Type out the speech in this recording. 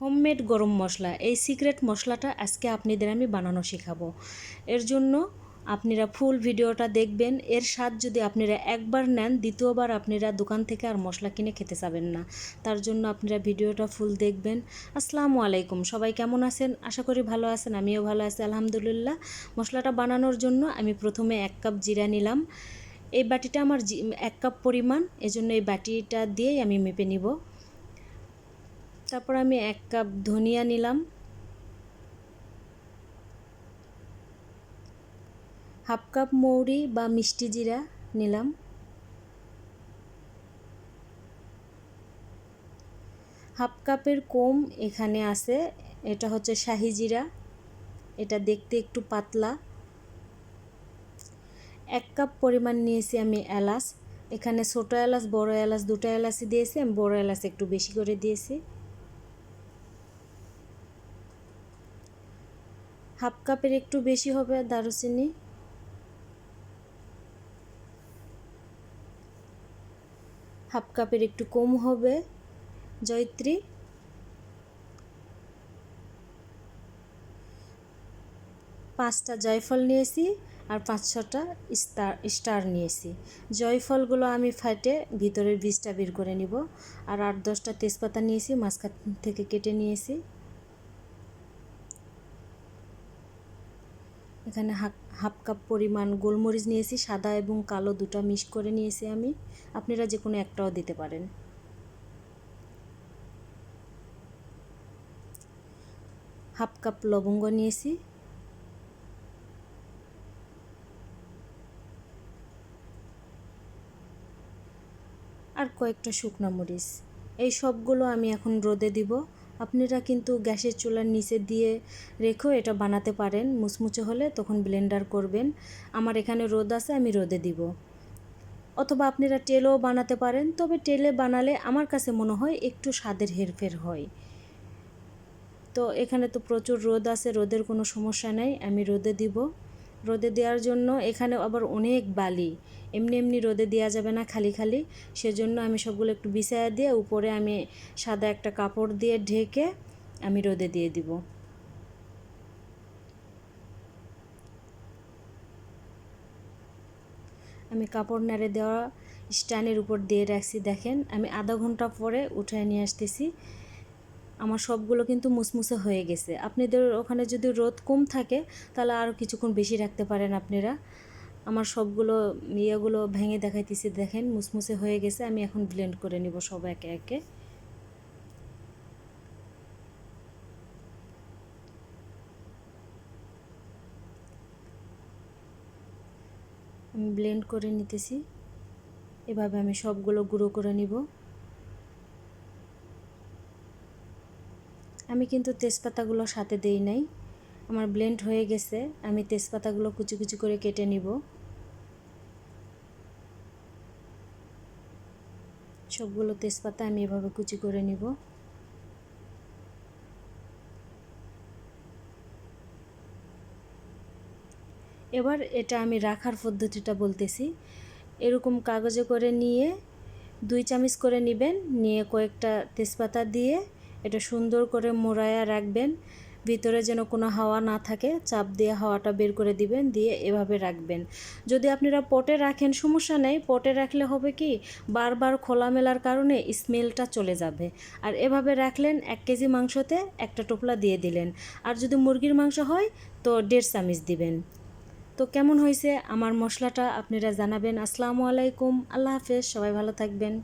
Homemade গরম মশলা, এই secret মশলাটা আজকে আপনাদের আমি বানানো শেখাবো। এর জন্য আপনারা ফুল ভিডিওটা দেখবেন। এর স্বাদ যদি আপনারা একবার নেন, দ্বিতীয়বার আপনারা দোকান থেকে আর মশলা কিনে খেতে চাবেন না। তার জন্য আপনারা ভিডিওটা ফুল দেখবেন। আসসালামু আলাইকুম, সবাই কেমন আছেন? আশা করি ভালো আছেন, আমিও ভালো আছি আলহামদুলিল্লাহ। মশলাটা বানানোর জন্য আমি প্রথমে 1 কাপ জিরা নিলাম। এই বাটিটা আমার 1 কাপ পরিমাণ, এজন্য এই বাটিটা দিয়েই আমি মেপে নিব। তারপর আমি 1 কাপ ধনিয়া নিলাম, হাফ কাপ মৌরি বা মিষ্টি জিরা নিলাম, হাফ কাপের কম এখানে আছে, এটা হচ্ছে শাহি জিরা, এটা দেখতে একটু পাতলা। 1 কাপ পরিমাণ নিয়েছি আমি এলাচ, এখানে ছোটো এলাচ বড় এলাচ দুটো এলাচই দিয়েছি, আমি বড় এলাচ একটু বেশি করে দিয়েছি। হাফ কাপের একটু বেশি হবে দারুচিনি, হাফ কাপের একটু কম হবে জয়িত্রী, 5টা জয়ফল নিয়েছি আর 5-6টা স্টার নিয়েছি। জয়ফলগুলো আমি ফাটে ভিতরের বীজটা বের করে নিব। আর 8-10টা তেজপাতা নিয়েছি, মাঝখান থেকে কেটে নিয়েছি। এখানে হাফ কাপ পরিমাণ গোলমরিচ নিয়েছি, সাদা এবং কালো দুটো মিক্স করে নিয়েছি আমি। আপনারা যে কোনো একটাও দিতে পারেন। হাফ কাপ লবঙ্গ নিয়েছি, আর কয়েকটা শুকনো মরিচ। এই সবগুলো আমি এখন রোদে দিব। আপনারা কিন্তু গ্যাসের চুলার নিচে দিয়ে রেখেও এটা বানাতে পারেন, মুচমুচে হলে তখন ব্লেন্ডার করবেন। আমার এখানে রোদ আছে, আমি রোদে দিব। অথবা আপনারা তেলেও বানাতে পারেন, তবে তেলে বানালে আমার কাছে মনে হয় একটু স্বাদের হেরফের হয়। তো এখানে তো প্রচুর রোদ আছে, রোদের কোনো সমস্যা নাই, আমি রোদে দিব। রোদে দেওয়ার জন্য এখানে আবার অনেক বালি, এমনি এমনি রোদে দেওয়া যাবে না খালি খালি, সেজন্য আমি সবগুলো একটু বিছায়া দিয়ে উপরে আমি সাদা একটা কাপড় দিয়ে ঢেকে আমি রোদে দিয়ে দিব। আমি কাপড় নাড়ে দেওয়া স্ট্যান্ডের উপর দিয়ে রাখছি, দেখেন আমি আধা ঘন্টা পরে উঠায় নিয়ে আসতেছি। আমার সবগুলো কিন্তু মুসমুসে হয়ে গেছে। আপনাদের ওখানে যদি রোদ কম থাকে তাহলে আরও কিছুক্ষণ বেশি রাখতে পারেন আপনারা। আমার সবগুলো ইয়েগুলো ভেঙে দেখাইতেছি, দেখেন মুসমুসে হয়ে গেছে। আমি এখন ব্লেন্ড করে নিব সব একে একে। আমি ব্লেন্ড করে নিতেছি, এভাবে আমি সবগুলো গুঁড়ো করে নিব। আমি কিন্তু তেজপাতাগুলো সাথে দেই নাই, আমার ব্লেন্ড হয়ে গেছে। আমি তেজপাতাগুলো কুচি কুচি করে কেটে নিব। সবগুলো তেজপাতা আমি এভাবে কুচি করে নিব। এবার এটা আমি রাখার পদ্ধতিটা বলতেছি। এরকম কাগজে করে নিয়ে 2 চামচ করে নেবেন, নিয়ে কয়েকটা তেজপাতা দিয়ে এটা সুন্দর করে মোড়ায়া রাখবেন। ভিতরে যেন কোনো হাওয়া না থাকে, চাপ দিয়ে হাওয়াটা বের করে দিবেন, দিয়ে এভাবে রাখবেন। যদি আপনারা পটে রাখেন সমস্যা নেই, পটে রাখলে হবে কি বারবার খোলামেলার কারণে স্মেলটা চলে যাবে। আর এভাবে রাখলেন 1 কেজি মাংসতে একটা টোপলা দিয়ে দিলেন, আর যদি মুরগির মাংস হয় তো 1.5 চামচ দিবেন। তো কেমন হয়েছে আমার মশলাটা আপনারা জানাবেন। আসসালামু আলাইকুম, আল্লাহ হাফেজ, সবাই ভালো থাকবেন।